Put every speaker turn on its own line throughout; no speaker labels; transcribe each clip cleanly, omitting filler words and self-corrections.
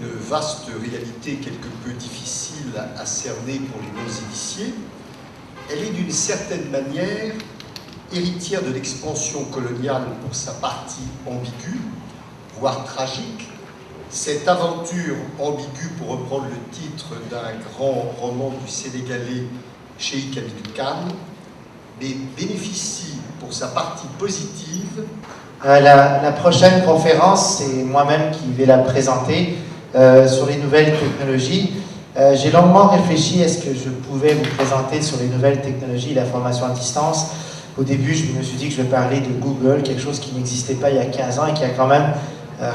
une vaste réalité quelque peu difficile à cerner pour les non-initiés. Elle est d'une certaine manière héritière de l'expansion coloniale pour sa partie ambiguë, voire tragique. Cette aventure ambiguë, pour reprendre le titre d'un grand roman du Sénégalais Cheikh Hamidou Kane, mais bénéficie pour sa partie positive.
La prochaine conférence, c'est moi-même qui vais la présenter sur les nouvelles technologies. J'ai longuement réfléchi à ce que je pouvais vous présenter sur les nouvelles technologies et la formation à distance. Au début, je me suis dit que je vais parler de Google, quelque chose qui n'existait pas il y a 15 ans et qui a quand même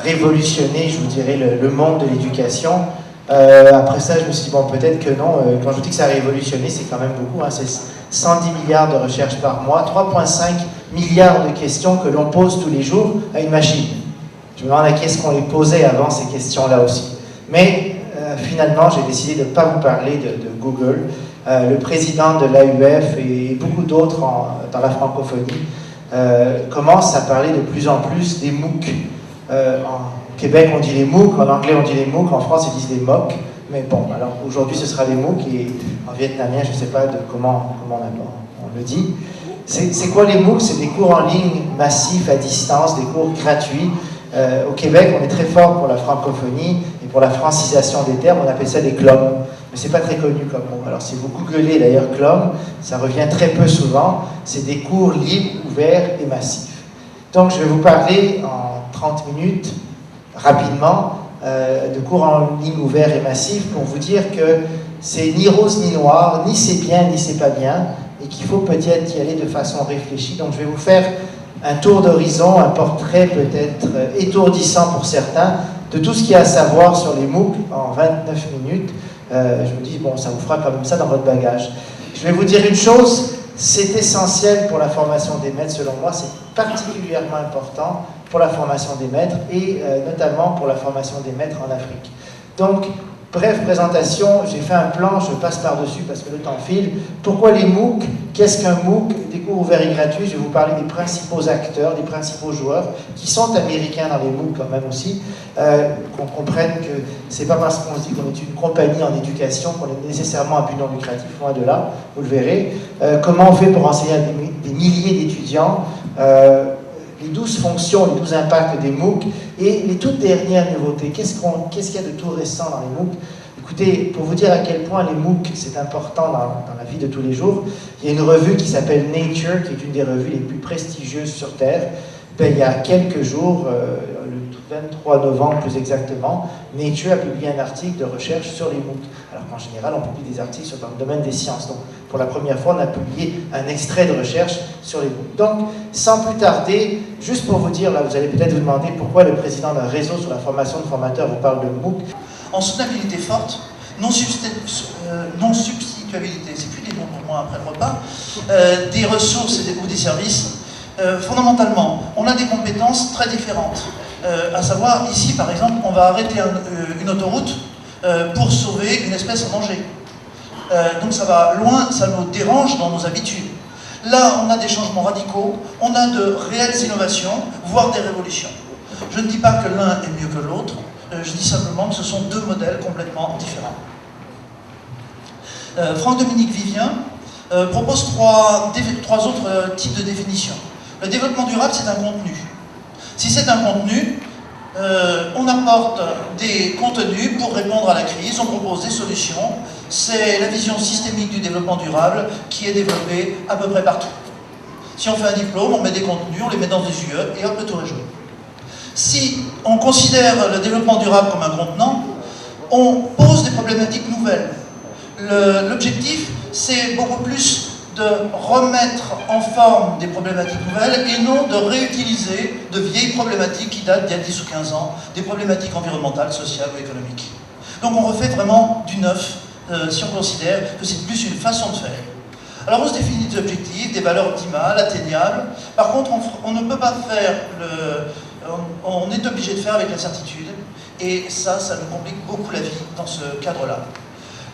révolutionné, je vous dirais, le monde de l'éducation. Après ça, je me suis dit, bon, peut-être que non. Quand je vous dis que ça a révolutionné, c'est quand même beaucoup. Hein, c'est 110 milliards de recherches par mois, 3,5 milliards de questions que l'on pose tous les jours à une machine. Je me demande à qui est-ce qu'on les posait avant ces questions-là aussi. Mais finalement, j'ai décidé de ne pas vous parler de Google. Le président de l'AUF et beaucoup d'autres dans la francophonie commencent à parler de plus en plus des MOOC. Au Québec, on dit les MOOC, en anglais, on dit les MOOC, en France, ils disent les MOOC. Mais bon, alors aujourd'hui, ce sera les MOOC, et en vietnamien, je ne sais pas comment on le dit. C'est quoi les MOOC? C'est des cours en ligne massifs à distance, des cours gratuits. Au Québec, on est très fort pour la francophonie et pour la francisation des termes, on appelle ça des CLOM. Mais c'est pas très connu comme mot. Alors si vous googlez d'ailleurs CLOM, ça revient très peu souvent. C'est des cours libres, ouverts et massifs. Donc je vais vous parler en 30 minutes, rapidement, de cours en ligne ouverts et massifs pour vous dire que c'est ni rose ni noir, ni c'est bien ni c'est pas bien, et qu'il faut peut-être y aller de façon réfléchie. Donc je vais vous faire un tour d'horizon, un portrait peut-être étourdissant pour certains, de tout ce qu'il y a à savoir sur les MOOC en 29 minutes. Je me dis, bon, ça vous fera quand même ça dans votre bagage. Je vais vous dire une chose, c'est essentiel pour la formation des maîtres, selon moi, c'est particulièrement important pour la formation des maîtres et notamment pour la formation des maîtres en Afrique. Donc, bref présentation, j'ai fait un plan, je passe par-dessus parce que le temps file. Pourquoi les MOOC? Qu'est-ce qu'un MOOC? Des cours ouverts et gratuits, je vais vous parler des principaux acteurs, des principaux joueurs, qui sont américains dans les MOOC quand même aussi, qu'on comprenne que c'est pas parce qu'on se dit qu'on est une compagnie en éducation qu'on est nécessairement à but non lucratif, loin de là, vous le verrez. Comment on fait pour enseigner à des milliers d'étudiants, les 12 fonctions, les 12 impacts des MOOC et les toutes dernières nouveautés. Qu'est-ce qu'il y a de tout récent dans les MOOC? Écoutez, pour vous dire à quel point les MOOC, c'est important dans la vie de tous les jours, il y a une revue qui s'appelle Nature, qui est une des revues les plus prestigieuses sur Terre. Il y a quelques jours, le 23 novembre plus exactement, Nature a publié un article de recherche sur les MOOC. Alors qu'en général, on publie des articles dans le domaine des sciences. Donc, pour la première fois, on a publié un extrait de recherche sur les MOOC. Donc, sans plus tarder, juste pour vous dire, là, vous allez peut-être vous demander pourquoi le président d'un réseau sur la formation de formateurs vous parle de MOOC.
En soutenabilité forte, non substituabilité, c'est plus des bons pour moi après le repas, des ressources ou des services. Fondamentalement, on a des compétences très différentes. À savoir, ici par exemple, on va arrêter une autoroute pour sauver une espèce en danger. Donc ça va loin, ça nous dérange dans nos habitudes. Là, on a des changements radicaux, on a de réelles innovations, voire des révolutions. Je ne dis pas que l'un est mieux que l'autre, je dis simplement que ce sont deux modèles complètement différents. Franck-Dominique Vivien propose trois autres types de définitions. Le développement durable, c'est un contenu. Si c'est un contenu, on apporte des contenus pour répondre à la crise, on propose des solutions. C'est la vision systémique du développement durable qui est développée à peu près partout. Si on fait un diplôme, on met des contenus, on les met dans des UE et hop, le tour est joué. Si on considère le développement durable comme un contenant, on pose des problématiques nouvelles. L'objectif, c'est beaucoup plus de remettre en forme des problématiques nouvelles et non de réutiliser de vieilles problématiques qui datent d'il y a 10 ou 15 ans, des problématiques environnementales, sociales ou économiques. Donc on refait vraiment du neuf si on considère que c'est plus une façon de faire. Alors on se définit des objectifs, des valeurs optimales, atteignables. Par contre, on ne peut pas faire on est obligé de faire avec l'incertitude et ça nous complique beaucoup la vie dans ce cadre-là.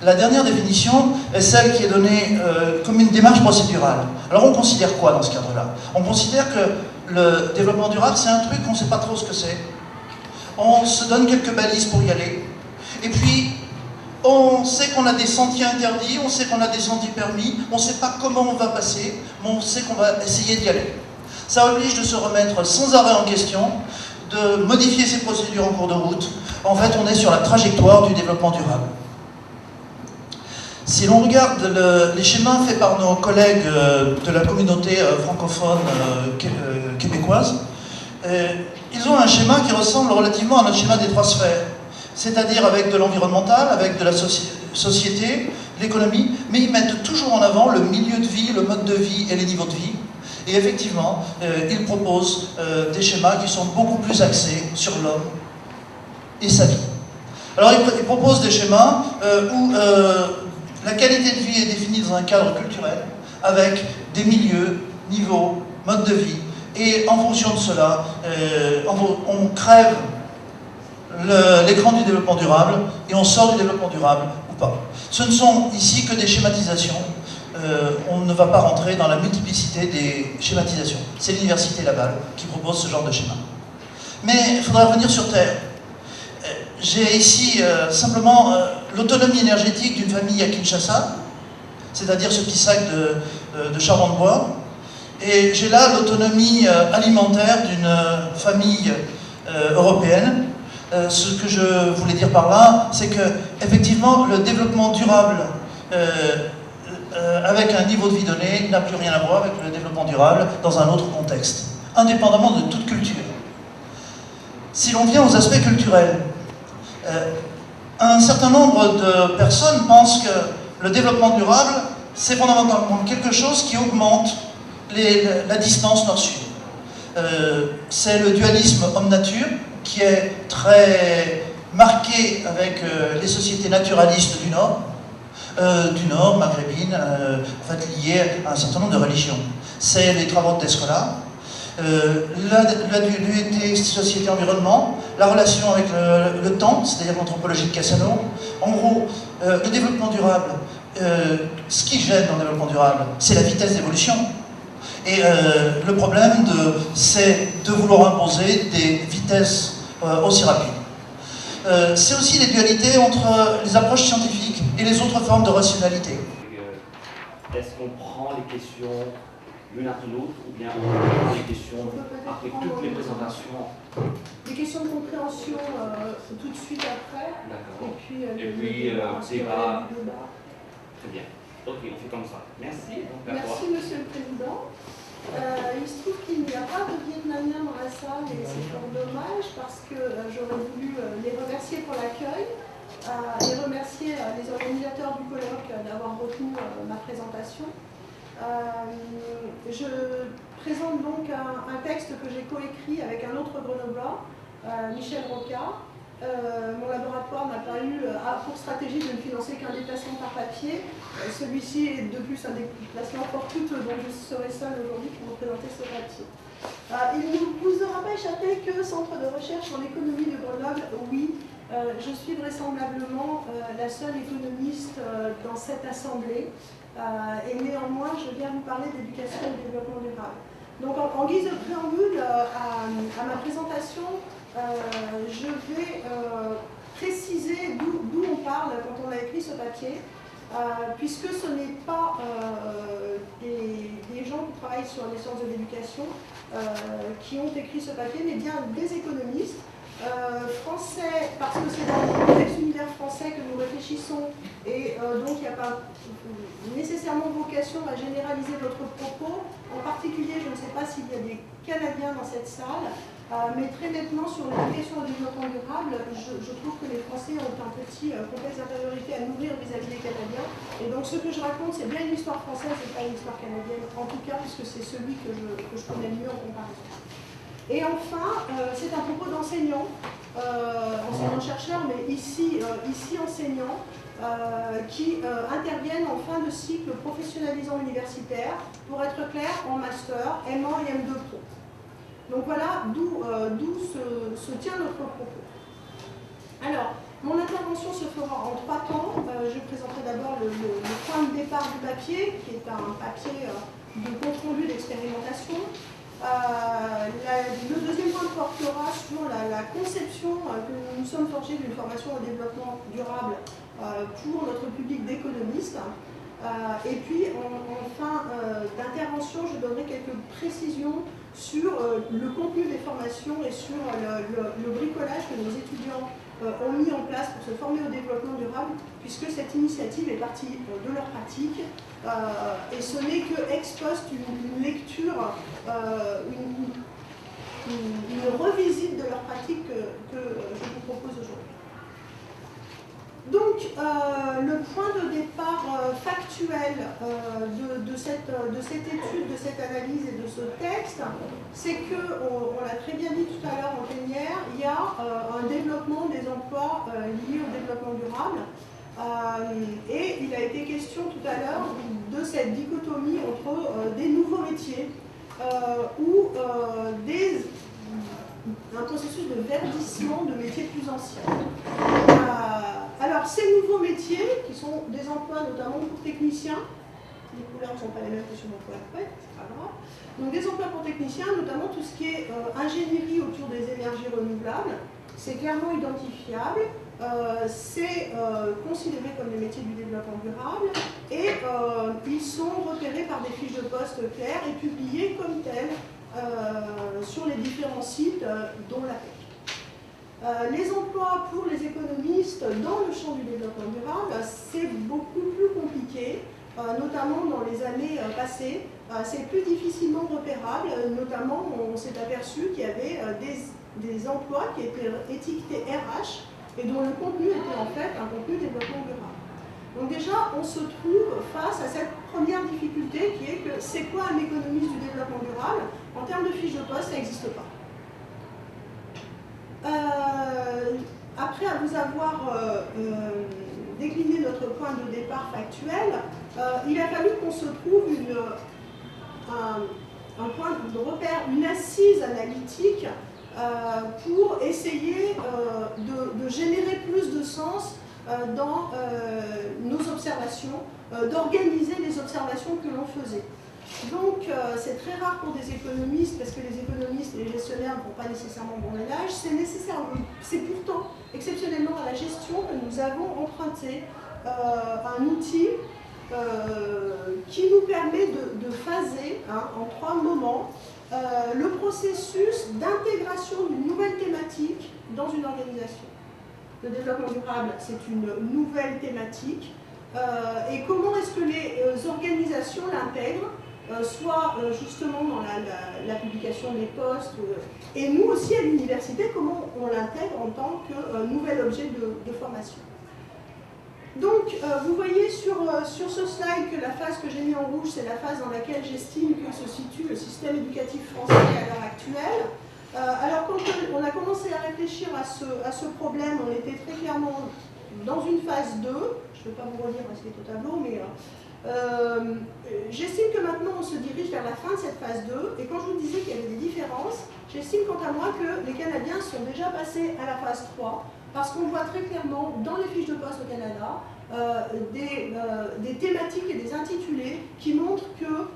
La dernière définition est celle qui est donnée comme une démarche procédurale. Alors on considère quoi dans ce cadre-là? On considère que le développement durable, c'est un truc qu'on ne sait pas trop ce que c'est. On se donne quelques balises pour y aller. On sait qu'on a des sentiers interdits, on sait qu'on a des sentiers permis, on ne sait pas comment on va passer, mais on sait qu'on va essayer d'y aller. Ça oblige de se remettre sans arrêt en question, de modifier ses procédures en cours de route. En fait, on est sur la trajectoire du développement durable. Si l'on regarde les schémas faits par nos collègues de la communauté francophone québécoise, ils ont un schéma qui ressemble relativement à notre schéma des trois sphères, c'est-à-dire avec de l'environnemental, avec de la société, l'économie, mais ils mettent toujours en avant le milieu de vie, le mode de vie et les niveaux de vie. Et effectivement, ils proposent des schémas qui sont beaucoup plus axés sur l'homme et sa vie. Alors ils proposent des schémas où la qualité de vie est définie dans un cadre culturel, avec des milieux, niveaux, modes de vie, et en fonction de cela, on crève l'écran du développement durable, et on sort du développement durable ou pas. Ce ne sont ici que des schématisations. On ne va pas rentrer dans la multiplicité des schématisations. C'est l'université Laval qui propose ce genre de schéma. Mais il faudra revenir sur Terre. J'ai ici simplement l'autonomie énergétique d'une famille à Kinshasa, c'est-à-dire ce petit sac de charbon de bois, et j'ai là l'autonomie alimentaire d'une famille européenne. Ce que je voulais dire par là, c'est que effectivement le développement durable avec un niveau de vie donné n'a plus rien à voir avec le développement durable dans un autre contexte, indépendamment de toute culture. Si l'on vient aux aspects culturels, un certain nombre de personnes pensent que le développement durable, c'est fondamentalement quelque chose qui augmente la distance nord-sud. C'est le dualisme homme-nature qui est très marqué avec les sociétés naturalistes du Nord, maghrébines, en fait liées à un certain nombre de religions. C'est les travaux de Descola, la dualité société-environnement, la relation avec le temps, c'est-à-dire l'anthropologie de Cassano. En gros, le développement durable, ce qui gêne dans le développement durable, c'est la vitesse d'évolution. Et le problème, c'est de vouloir imposer des vitesses aussi rapides. C'est aussi les dualités entre les approches scientifiques et les autres formes de rationalité.
Est-ce qu'on prend les questions l'une après l'autre, ou bien on prend les questions après toutes les présentations?
Des questions de compréhension tout de suite après.
D'accord.
Et puis
débat. Très bien. Ok, on fait comme ça. Merci. Donc,
merci, Monsieur le Président. Il se trouve qu'il n'y a pas de Vietnamiens dans la salle et c'est fort dommage parce que j'aurais voulu les remercier pour l'accueil et remercier les organisateurs du colloque d'avoir retenu ma présentation. Je présente donc un texte que j'ai coécrit avec un autre grenoblois, Michel Roca. Mon laboratoire n'a pas eu pour stratégie de ne financer qu'un déplacement par papier. Celui-ci est de plus un déplacement fort coûteux, donc je serai seule aujourd'hui pour vous présenter ce papier. Il ne vous aura pas échappé que Centre de recherche en économie de Grenoble, oui, je suis vraisemblablement la seule économiste dans cette assemblée, et néanmoins je viens vous parler d'éducation et de développement durable. Donc en guise de préambule à ma présentation, je vais préciser d'où on parle quand on a écrit ce papier, puisque ce n'est pas des gens qui travaillent sur les sciences de l'éducation qui ont écrit ce papier, mais bien des économistes français, parce que c'est dans le contexte univers français que nous réfléchissons, et donc il n'y a pas nécessairement vocation à généraliser votre propos. En particulier, je ne sais pas s'il y a des Canadiens dans cette salle, mais très nettement sur l'éducation au développement durable, je trouve que les Français ont un petit complexe d'infériorité à nourrir vis-à-vis des Canadiens. Et donc ce que je raconte, c'est bien une histoire française et pas une histoire canadienne, en tout cas, puisque c'est celui que je connais le mieux en comparaison. Et enfin, c'est un propos d'enseignant, enseignant-chercheur, mais ici enseignant, qui interviennent en fin de cycle professionnalisant universitaire, pour être clair, en master, M1 et M2 Pro. Donc voilà d'où se tient notre propos. Alors, mon intervention se fera en 3 temps. Je présenterai d'abord le point de départ du papier, qui est un papier de compte-rendu d'expérimentation. Le deuxième point portera sur la conception que nous nous sommes forgés d'une formation au développement durable pour notre public d'économistes. Et puis, en fin d'intervention, je donnerai quelques précisions sur le contenu des formations et sur le bricolage que nos étudiants ont mis en place pour se former au développement durable, puisque cette initiative est partie de leur pratique. Et ce n'est que ex post une lecture, une revisite de leur pratique que je vous propose aujourd'hui. Donc, le point de départ factuel de cette étude, de cette analyse et de ce texte, c'est que, on l'a très bien dit tout à l'heure en plénière, il y a un développement des emplois liés au développement durable. Et il a été question tout à l'heure de cette dichotomie entre des nouveaux métiers ou un processus de verdissement de métiers plus anciens. Alors, ces nouveaux métiers, qui sont des emplois notamment pour techniciens, les couleurs ne sont pas les mêmes que sur mon PowerPoint, c'est pas grave. Donc, des emplois pour techniciens, notamment tout ce qui est ingénierie autour des énergies renouvelables, c'est clairement identifiable, c'est considéré comme des métiers du développement durable et ils sont repérés par des fiches de poste claires et publiés comme tels sur les différents sites, dont l'APEC. Les emplois pour les économistes dans le champ du développement durable, c'est beaucoup plus compliqué, notamment dans les années passées. C'est plus difficilement repérable, notamment on s'est aperçu qu'il y avait des emplois qui étaient étiquetés RH et dont le contenu était en fait un contenu développement durable. Donc déjà, on se trouve face à cette première difficulté qui est que c'est quoi un économiste du développement durable? En termes de fiche de poste, ça n'existe pas. Après vous avoir décliné notre point de départ factuel, il a fallu qu'on se trouve un point de repère, une assise analytique pour essayer de générer plus de sens dans nos observations, d'organiser les observations que l'on faisait. Donc c'est très rare pour des économistes, parce que les économistes et les gestionnaires ne font pas nécessairement bon ménage, c'est pourtant exceptionnellement à la gestion que nous avons emprunté un outil qui nous permet de phaser en 3 moments le processus d'intégration d'une nouvelle thématique dans une organisation. Le développement durable, c'est une nouvelle thématique. Et comment est-ce que les organisations l'intègrent, soit justement dans la publication des postes, et nous aussi à l'université, comment on l'intègre en tant que nouvel objet de formation. Donc, vous voyez sur ce slide que la phase que j'ai mis en rouge, c'est la phase dans laquelle j'estime que se situe le système éducatif français à l'heure actuelle. Alors, quand on a commencé à réfléchir à ce problème, on était très clairement dans une phase 2. Je ne vais pas vous relire ce qui est au tableau, mais j'estime que maintenant on se dirige vers la fin de cette phase 2. Et quand je vous disais qu'il y avait des différences, j'estime quant à moi que les Canadiens sont déjà passés à la phase 3. Parce qu'on voit très clairement dans les fiches de poste au Canada des thématiques et des intitulés qui montrent que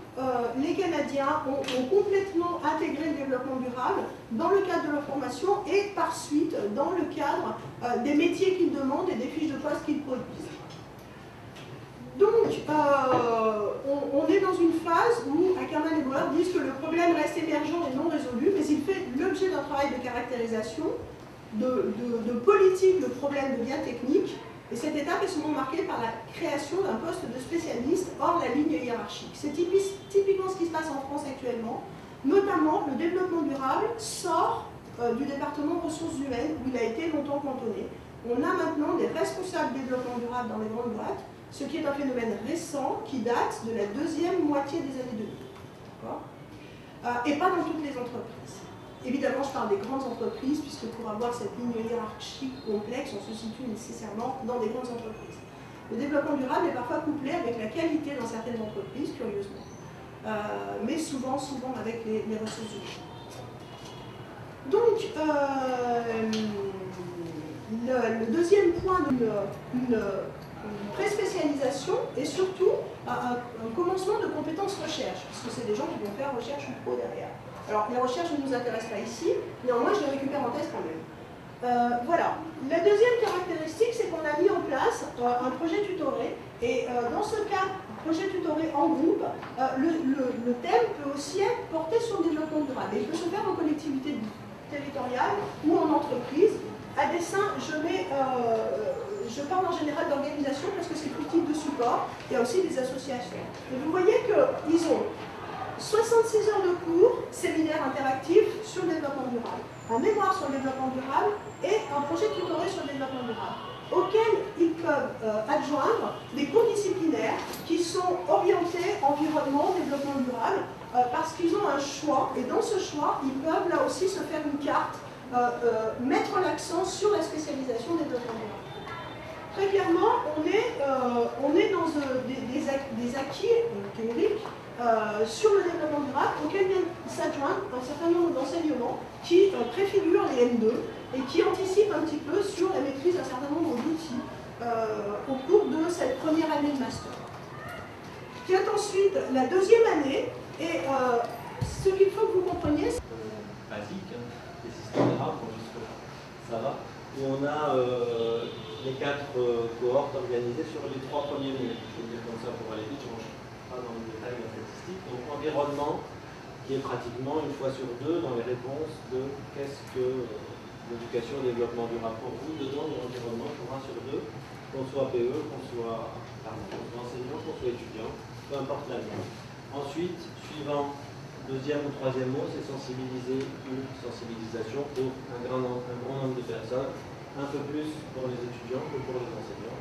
les Canadiens ont complètement intégré le développement durable dans le cadre de leur formation et par suite dans le cadre des métiers qu'ils demandent et des fiches de poste qu'ils produisent. Donc, on est dans une phase où Ackerman et Bauer disent que le problème reste émergent et non résolu, mais il fait l'objet d'un travail de caractérisation, de politique, le problème devient technique, et cette étape est souvent marquée par la création d'un poste de spécialiste hors la ligne hiérarchique. C'est typiquement ce qui se passe en France actuellement, notamment le développement durable sort du département ressources humaines où il a été longtemps cantonné. On a maintenant des responsables développement durable dans les grandes boîtes, ce qui est un phénomène récent qui date de la deuxième moitié des années 2000. Et pas dans toutes les entreprises. Évidemment, je parle des grandes entreprises, puisque pour avoir cette ligne hiérarchique complexe, on se situe nécessairement dans des grandes entreprises. Le développement durable est parfois couplé avec la qualité dans certaines entreprises, curieusement, mais souvent avec les ressources humaines. Donc, le deuxième point d'une pré-spécialisation est surtout un commencement de compétences recherche, puisque c'est des gens qui vont faire recherche ou pro derrière. Alors, les recherches ne nous intéressent pas ici, néanmoins, je les récupère en thèse quand même. Voilà. La deuxième caractéristique, c'est qu'on a mis en place un projet tutoré. Et dans ce cas, projet tutoré en groupe, le thème peut aussi être porté sur le développement durable. Et il peut se faire en collectivité territoriale ou en entreprise. À dessein, je parle en général d'organisation parce que c'est tout type de support. Il y a aussi des associations. Et vous voyez qu'ils ont 66 heures de cours, séminaires interactifs sur le développement durable, un mémoire sur le développement durable et un projet tutoré sur le développement durable, auxquels ils peuvent adjoindre des cours disciplinaires qui sont orientés environnement, développement durable, parce qu'ils ont un choix, et dans ce choix, ils peuvent là aussi se faire une carte, mettre l'accent sur la spécialisation des développement durable. Très clairement, on est dans des acquis théoriques sur le développement durable auquel viennent s'adjoindre un certain nombre d'enseignements qui préfigurent les M2 et qui anticipent un petit peu sur la maîtrise d'un certain nombre d'outils au cours de cette première année de master. Vient ensuite la deuxième année et ce qu'il faut que vous compreniez, c'est
basique, hein, des systèmes d'arbre, ça va, où on a les 4 cohortes organisées sur les 3 premiers mots. Je vais dire comme ça pour aller vite, je ne rentre pas dans le détail de la statistique. Donc environnement, qui est pratiquement une fois sur 2 dans les réponses de qu'est-ce que l'éducation et le développement durable pour vous, dedans de l'environnement pour 1 sur 2, qu'on soit PE, qu'on soit enseignant, qu'on soit étudiant, peu importe la langue. Ensuite, suivant deuxième ou troisième mot, c'est sensibiliser ou sensibilisation pour un grand nombre de personnes, un peu plus pour les étudiants que pour les enseignants.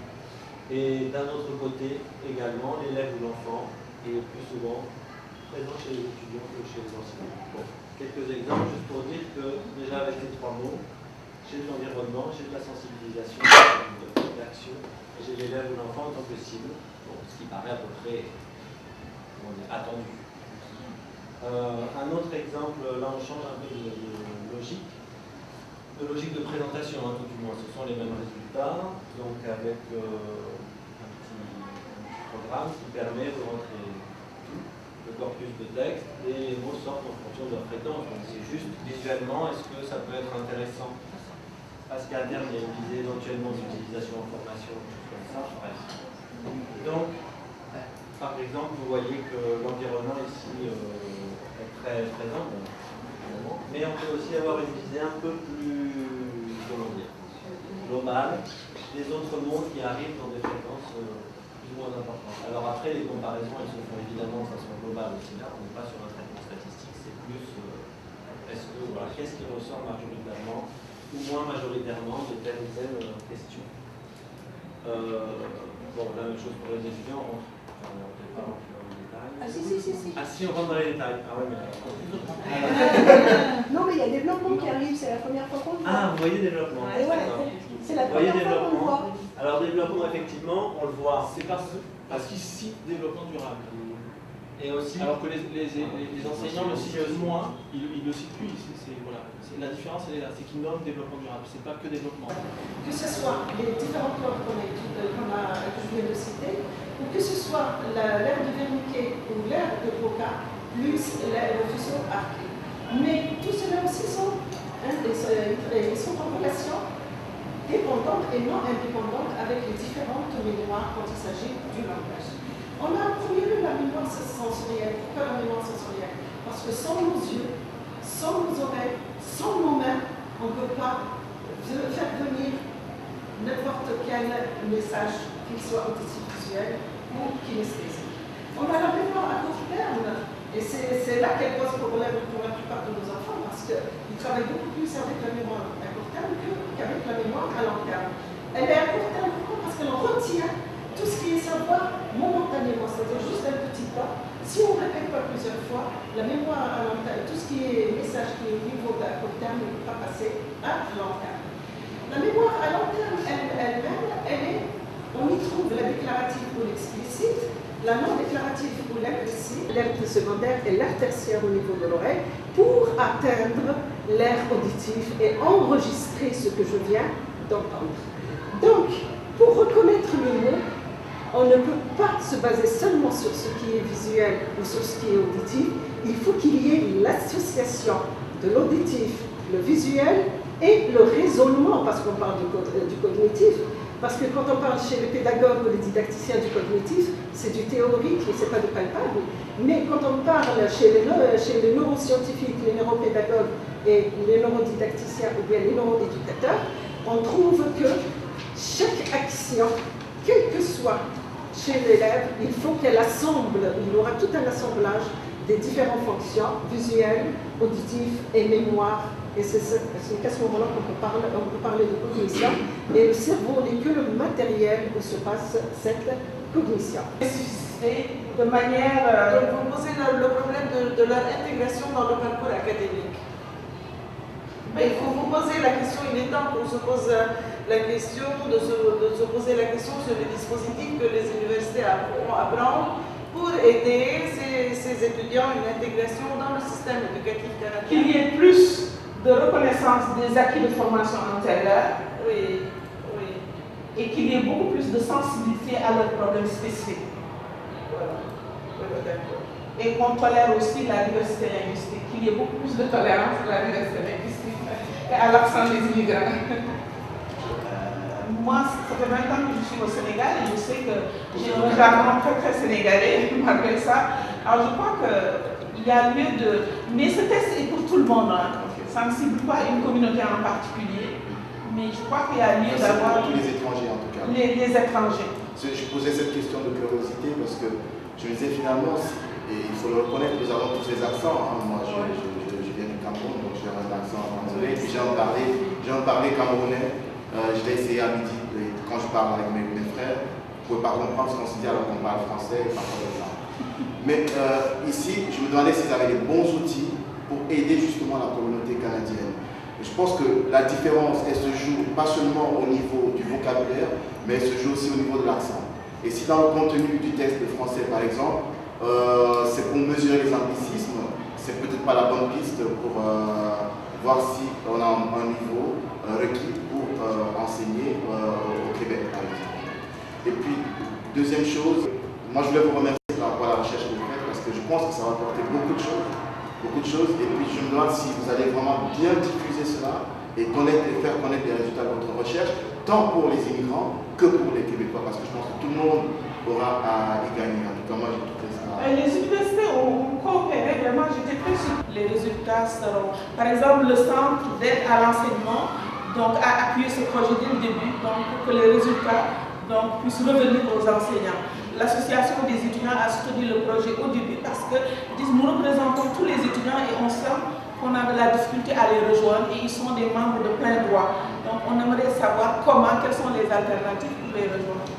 Et d'un autre côté, également, l'élève ou l'enfant est le plus souvent présent chez les étudiants que chez les enseignants. Bon, quelques exemples, juste pour dire que déjà avec les 3 mots, j'ai de l'environnement, j'ai de la sensibilisation, de l'action, et j'ai l'élève ou l'enfant en tant que cible, bon, ce qui paraît à peu près attendu. Un autre exemple, là on change un peu de logique de présentation, hein, tout du moins, ce sont les mêmes résultats, donc avec un petit programme qui permet de rentrer tout le corpus de texte et les mots sortent en fonction de leur fréquence. Donc c'est juste visuellement, est-ce que ça peut être intéressant? Parce qu'à terme, il y a une visée éventuellement d'utilisation en formation, comme ça, bref. Donc, par exemple, vous voyez que l'environnement ici est très présent, mais on peut aussi avoir une visée un peu plus, comment dire, globale des autres mots qui arrivent dans des fréquences plus ou moins importantes. Alors après, les comparaisons, elles se font évidemment de façon globale aussi là, on n'est pas sur un traitement statistique, c'est plus voilà, qu'est-ce qui ressort majoritairement ou moins majoritairement de telle ou telle question. Bon, la même chose pour les étudiants, on ne peut pas rentrer dans les détails.
Ah si.
Ah si, on rentre dans les détails. Ah ouais, mais...
Non, mais il y a développement qui arrive, c'est la première fois qu'on le voit.
Ah, vous voyez développement.
Et ouais, c'est la première fois qu'on le voit.
Alors développement, effectivement, on le voit.
C'est parce qu'ils citent développement durable.
Et aussi...
Alors que les enseignants le citent moins, ils le citent plus. Voilà. La différence, elle est là, c'est qu'ils nomment développement durable, c'est pas que développement.
Que ce soit les différentes normes que je viens de citer, ou que ce soit l'ère de Wernicke ou l'ère de Broca, plus le fuseau arqué. Mais tout cela aussi sont en relation dépendante et non indépendante avec les différentes mémoires quand il s'agit du langage. On a en premier lieu la mémoire sensorielle. Pourquoi la mémoire sensorielle? Parce que sans nos yeux, sans nos oreilles, sans nos mains, on ne peut pas faire venir n'importe quel message, qu'il soit auditif, visuel ou kinesthésique. On a la mémoire à court terme, et c'est là qu'elle pose problème pour la plupart de nos enfants, parce qu'ils travaillent beaucoup plus avec la mémoire à court terme qu'avec la mémoire à long terme. Elle est à court terme pourquoi? Parce qu'elle retient tout ce qui est savoir momentanément, c'est-à-dire juste un petit temps. Si on ne répète pas plusieurs fois, la mémoire à long terme, tout ce qui est message qui est au niveau de court terme ne peut pas passer à long terme. La mémoire à long terme elle-même, on y trouve la déclarative ou l'explicite, la non déclarative ou l'implicite, l'aire secondaire et l'aire tertiaire au niveau de l'oreille, pour atteindre l'aire auditive et enregistrer ce que je viens d'entendre. Donc, pour reconnaître le mot, on ne peut pas se baser seulement sur ce qui est visuel ou sur ce qui est auditif. Il faut qu'il y ait l'association de l'auditif, le visuel et le raisonnement, parce qu'on parle du cognitif. Parce que quand on parle chez les pédagogues ou les didacticiens du cognitif, c'est du théorique et c'est pas du palpable. Mais quand on parle chez les neuroscientifiques, les neuropédagogues et les neurodidacticiens ou bien les neuroéducateurs, on trouve que chaque action, quelle que soit chez l'élève, il faut qu'elle assemble, il y aura tout un assemblage des différentes fonctions visuelles, auditives et mémoire. Et c'est qu'à ce moment-là qu'on peut parler de cognition. Et le cerveau n'est que le matériel où se passe cette cognition.
De manière... Donc vous posez le problème de leur intégration dans le parcours académique. Mais il faut vous poser la question, il est temps qu'on se pose la question, de se poser la question sur les dispositifs que les universités apprennent pour aider ces étudiants à une intégration dans le système éducatif canadien.
Qu'il y ait plus de reconnaissance des acquis de formation antérieure,
oui.
Et qu'il y ait beaucoup plus de sensibilité à leurs problèmes spécifiques.
Voilà.
Et qu'on tolère aussi la diversité linguistique, qu'il y ait beaucoup plus de tolérance à la diversité linguistique et à l'accent des immigrants. Moi, ça fait 20 ans que je suis au Sénégal et je sais que j'ai un regard très sénégalais, malgré ça. Alors je crois qu'il y a lieu de... Mais ce test est pour tout le monde, hein. Ça ne cible pas une communauté en particulier, mais je crois qu'il y a lieu d'avoir...
Tous les étrangers en tout cas.
Les étrangers.
Je posais cette question de curiosité parce que je me disais finalement, et il faut le reconnaître, nous avons tous les accents. Hein. Moi, je viens du Cameroun, donc j'ai un accent camerounais, puis j'ai en parlé camerounais. Je l'ai essayé à midi, et quand je parle avec mes frères, vous ne pouvez pas comprendre ce qu'on se dit alors qu'on parle français et parfois de ça. Mais ici, je me demandais s'ils avaient les bons outils pour aider justement la communauté canadienne. Et je pense que la différence, elle se joue pas seulement au niveau du vocabulaire, mais elle se joue aussi au niveau de l'accent. Et si dans le contenu du test de français, par exemple, c'est pour mesurer les anglicismes, c'est peut-être pas la bonne piste pour voir si on a un niveau requis pour enseigner au Québec, par exemple. Et puis, deuxième chose, moi je voulais vous remercier par rapport à la recherche que vous faites, parce que je pense que ça va apporter beaucoup de choses. Et puis je me demande si vous allez vraiment bien diffuser cela et faire connaître les résultats de votre recherche, tant pour les immigrants que pour les Québécois, parce que je pense que tout le monde aura à y gagner. En tout cas, moi j'ai trouvé ça.
Les universités ont coopéré, vraiment, j'étais très sûre. Les résultats seront, par exemple, le centre d'aide à l'enseignement, donc a appuyé ce projet dès le début, donc pour que les résultats puissent revenir aux enseignants. L'association des étudiants a soutenu le projet au début parce que nous représentons tous les étudiants et on sent qu'on a de la difficulté à les rejoindre et ils sont des membres de plein droit. Donc on aimerait savoir quelles sont les alternatives pour les rejoindre.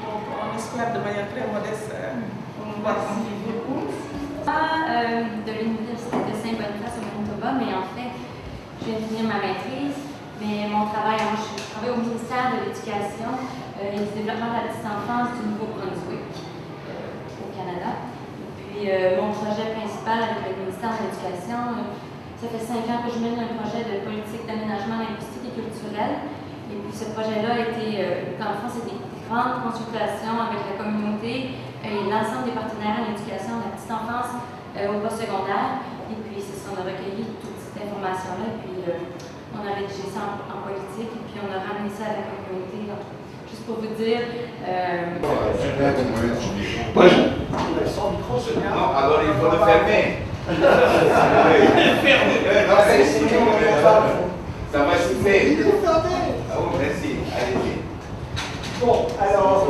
Donc on espère de manière très modeste pouvoir contribuer.
De l'Université de Saint-Boniface au Manitoba, mais en fait, je viens de finir ma maîtrise. Mais mon travail, je travaille au ministère de l'Éducation et du développement de la petite enfance du Nouveau-Brunswick au Canada. Et puis mon projet principal avec le ministère de l'Éducation, ça fait 5 ans que je mène un projet de politique d'aménagement linguistique et culturel. Et puis ce projet-là a été, dans le fond, c'est des grandes consultations avec la communauté et l'ensemble des partenaires en éducation de la petite enfance au postsecondaire. Et puis c'est ça, on a recueilli toute cette information-là. Et puis on a rédigé ça en politique et puis on a ramené ça à la communauté. Donc, juste pour vous dire.
Non, alors il faut le fermer. Ça va souffler. Ah bon, merci. Allez-y.
Bon, alors,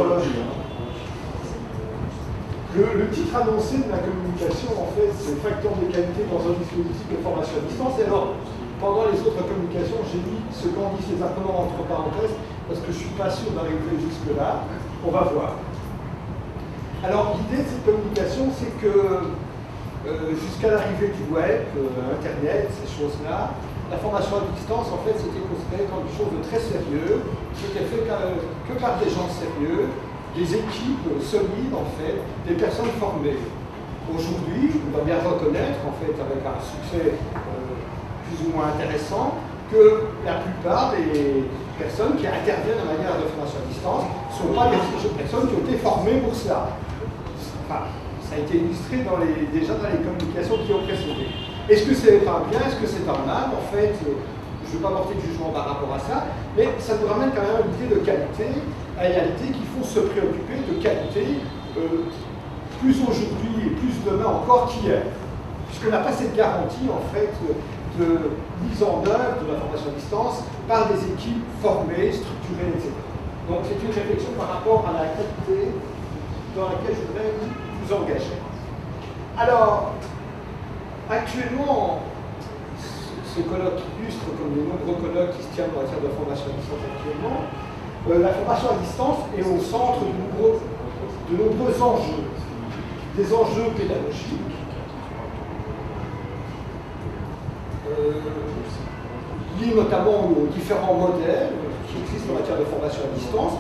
le titre annoncé de la communication, en fait, c'est facteur de qualité dans un dispositif de formation à distance. Et alors, pendant les autres communications, j'ai mis ce qu'en disent les apprenants entre parenthèses, parce que je ne suis pas sûr d'arriver jusque-là. On va voir. Alors, l'idée de cette communication, c'est que jusqu'à l'arrivée du web, Internet, ces choses-là, la formation à distance, en fait, c'était considéré comme quelque chose de très sérieux, c'était fait que par des gens sérieux, des équipes solides, en fait, des personnes formées. Aujourd'hui, on va bien reconnaître, en fait, avec un succès plus ou moins intéressant, que la plupart des personnes qui interviennent en matière de formation à distance ne sont pas des personnes qui ont été formées pour cela. Enfin, ça a été illustré déjà dans les communications qui ont précédé. Est-ce que c'est un bien, est-ce que c'est un mal? En fait, je ne veux pas porter de jugement par rapport à ça, mais ça nous ramène quand même à l'idée de qualité, à la réalité qu'il faut se préoccuper de qualité plus aujourd'hui et plus demain encore qu'hier. Puisqu'on n'a pas cette garantie, en fait, de mise en œuvre de la formation à distance par des équipes formées, structurées, etc. Donc c'est une réflexion par rapport à la qualité dans laquelle je voudrais vous engager. Alors, actuellement, ce colloque illustre, comme les nombreux colloques qui se tiennent en matière de formation à distance actuellement, la formation à distance est au centre de nombreux enjeux. Des enjeux pédagogiques, liés notamment aux différents modèles qui existent en matière de formation à distance.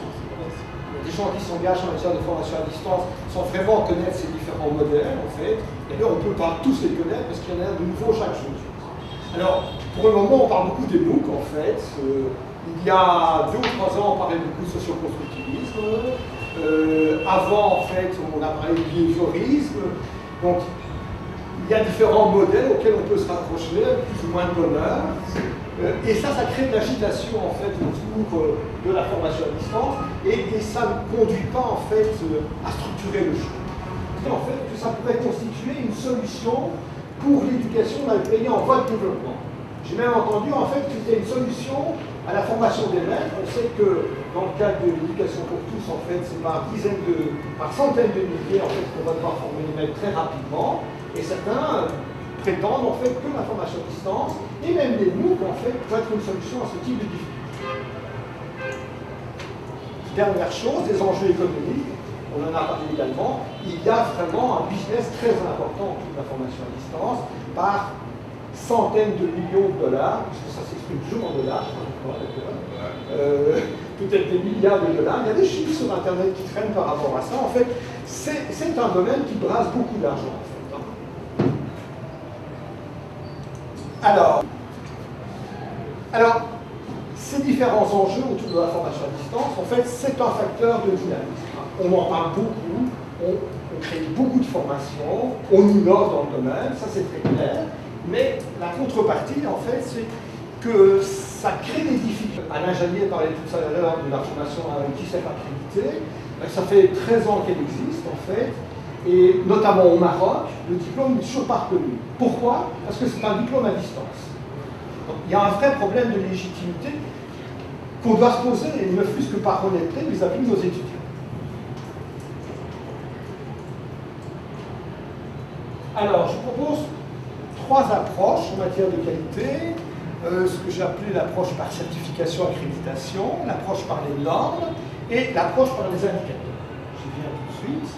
Des gens qui s'engagent en matière de formation à distance sans vraiment connaître ces différents modèles, en fait. Et là, on peut pas tous les connaître parce qu'il y en a de nouveaux chaque jour. Alors, pour le moment, on parle beaucoup des MOOC, en fait. Il y a 2 ou 3 ans, on parlait beaucoup de socioconstructivisme. Avant, en fait, on a parlé de behaviorisme. Donc, il y a différents modèles auxquels on peut se rapprocher, avec plus ou moins de bonheur. Et ça crée de l'agitation, en fait, autour de la formation à distance. Et ça ne conduit pas, en fait, à structurer le choix. En fait, que ça pourrait constituer une solution pour l'éducation d'un pays en voie de développement. J'ai même entendu, en fait, qu'il y a une solution à la formation des maîtres. On sait que dans le cadre de l'éducation pour tous, en fait, c'est par centaines de milliers, en fait, qu'on va devoir former les maîtres très rapidement. Et certains prétendent, en fait, que la formation à distance, et même les MOOC, en fait, peut être une solution à ce type de difficultés. Dernière chose, des enjeux économiques. On en a parlé également. Il y a vraiment un business très important autour de la formation à distance, par centaines de millions de dollars, puisque ça s'exprime toujours en dollars, peut-être des milliards de dollars. Il y a des chiffres sur Internet qui traînent par rapport à ça. En fait, c'est un domaine qui brasse beaucoup d'argent. En fait. Alors, ces différents enjeux autour de la formation à distance, en fait, c'est un facteur de dynamisme. On en parle beaucoup, on crée beaucoup de formations, on innove dans le domaine, ça c'est très clair. Mais la contrepartie, en fait, c'est que ça crée des difficultés. Alain Jallier parlait tout à l'heure de la formation à UNICEF accréditée. Ça fait 13 ans qu'elle existe, en fait. Et notamment au Maroc, le diplôme n'est toujours pas reconnu. Pourquoi? Parce que c'est un diplôme à distance. Donc, il y a un vrai problème de légitimité qu'on doit se poser, et ne fût-ce que par honnêteté, vis-à-vis de nos étudiants. Alors, je propose 3 approches en matière de qualité, ce que j'ai appelé l'approche par certification-accréditation, l'approche par les normes et l'approche par les indicateurs. J'y viens tout de suite.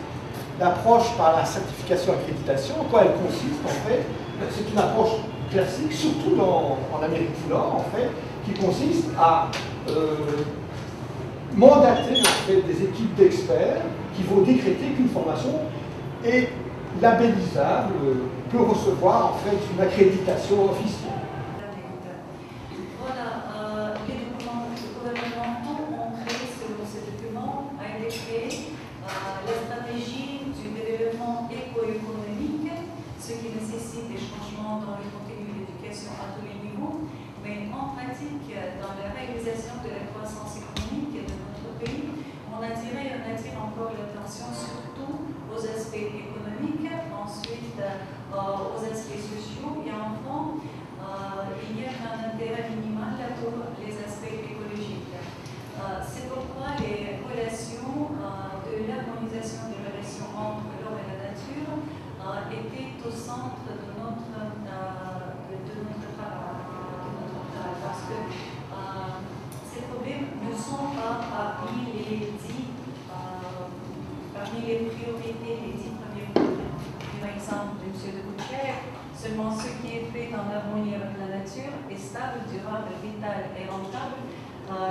L'approche par la certification-accréditation, en quoi elle consiste en fait? C'est une approche classique, surtout en Amérique du Nord en fait, qui consiste à mandater en fait, des équipes d'experts qui vont décréter qu'une formation est labellisable, peut recevoir en fait une accréditation officielle.
Voilà, les documents gouvernementaux ont créé ce document, a été créé la stratégie du développement éco-économique, ce qui nécessite des changements dans le contenu de l'éducation à tous les niveaux, mais en pratique, dans la réalisation de la croissance économique de notre pays, on attire encore l'attention surtout aux aspects économiques, ensuite aux aspects sociaux et enfin, il y a un intérêt minimal pour les aspects écologiques. C'est pourquoi les relations de l'harmonisation des relations entre l'homme et la nature étaient au centre de notre travail, parce que ces problèmes ne sont pas parmi les priorités, les 10 premiers problèmes. Par exemple, de M. de Boucher, seulement ce qui est fait en harmonie avec la nature est stable, durable, vital et rentable.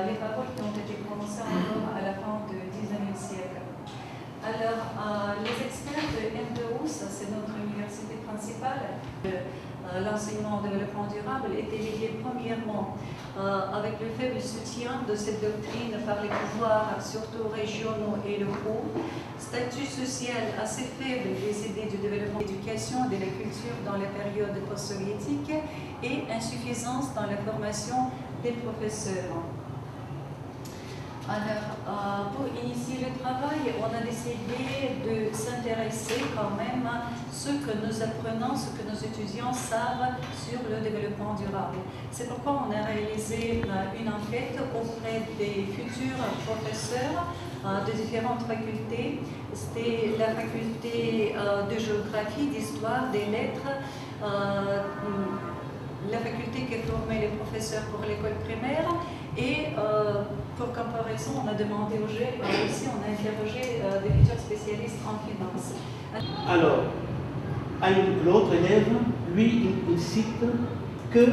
Les paroles qui ont été prononcées encore à la fin du XIXe siècle. Alors, les experts de MDOUS, c'est notre université principale, la l'enseignement au développement durable était liée premièrement avec le faible soutien de cette doctrine par les pouvoirs, surtout régionaux et locaux, statut social assez faible des idées du développement de l'éducation et de la culture dans la période post-soviétique et insuffisance dans la formation des professeurs. Alors, pour initier le travail, on a décidé de s'intéresser quand même à ce que nos apprenants, ce que nos étudiants savent sur le développement durable. C'est pourquoi on a réalisé une enquête auprès des futurs professeurs de différentes facultés. C'était la faculté de géographie, d'histoire, des lettres, la faculté qui formait les professeurs pour l'école primaire et pour comparaison, on a demandé aux jeunes, aussi on a interrogé des futurs spécialistes en finance.
Alors, l'autre élève, lui, il cite que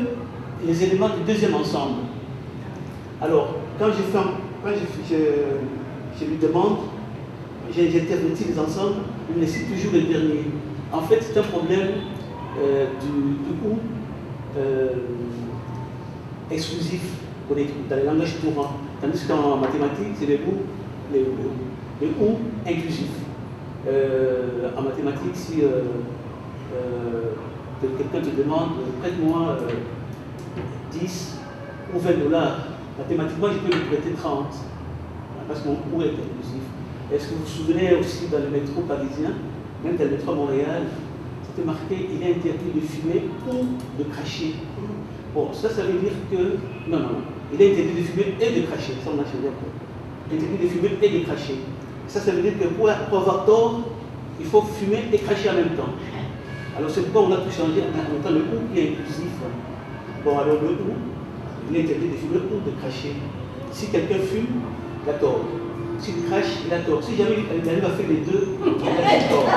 les éléments du deuxième ensemble. Alors, quand je lui demande, j'intervertis les ensembles, il me cite toujours le dernier. En fait, c'est un problème du ou exclusif dans les langages courants, tandis qu'en mathématiques, c'est le ou inclusif. En mathématiques, si quelqu'un te demande, prête-moi 10 ou 20 $, mathématiquement, je peux lui prêter 30, parce que mon ou est inclusif. Est-ce que vous vous souvenez aussi dans le métro parisien, même dans le métro à Montréal, c'était marqué « il est interdit de fumer ou de cracher ». Bon, ça veut dire que... Non. Il est interdit de fumer et de cracher. Ça, on a changé encore. Interdit de fumer et de cracher. Ça veut dire que pour avoir tort, il faut fumer et cracher en même temps. Alors, c'est pourquoi on a tout changé en mettant le ou qui est inclusif. Bon, alors le ou, il est interdit de fumer ou de cracher. Si quelqu'un fume, il a tort. S'il crache, il a tort. Si jamais il arrive à faire les deux, il a tort.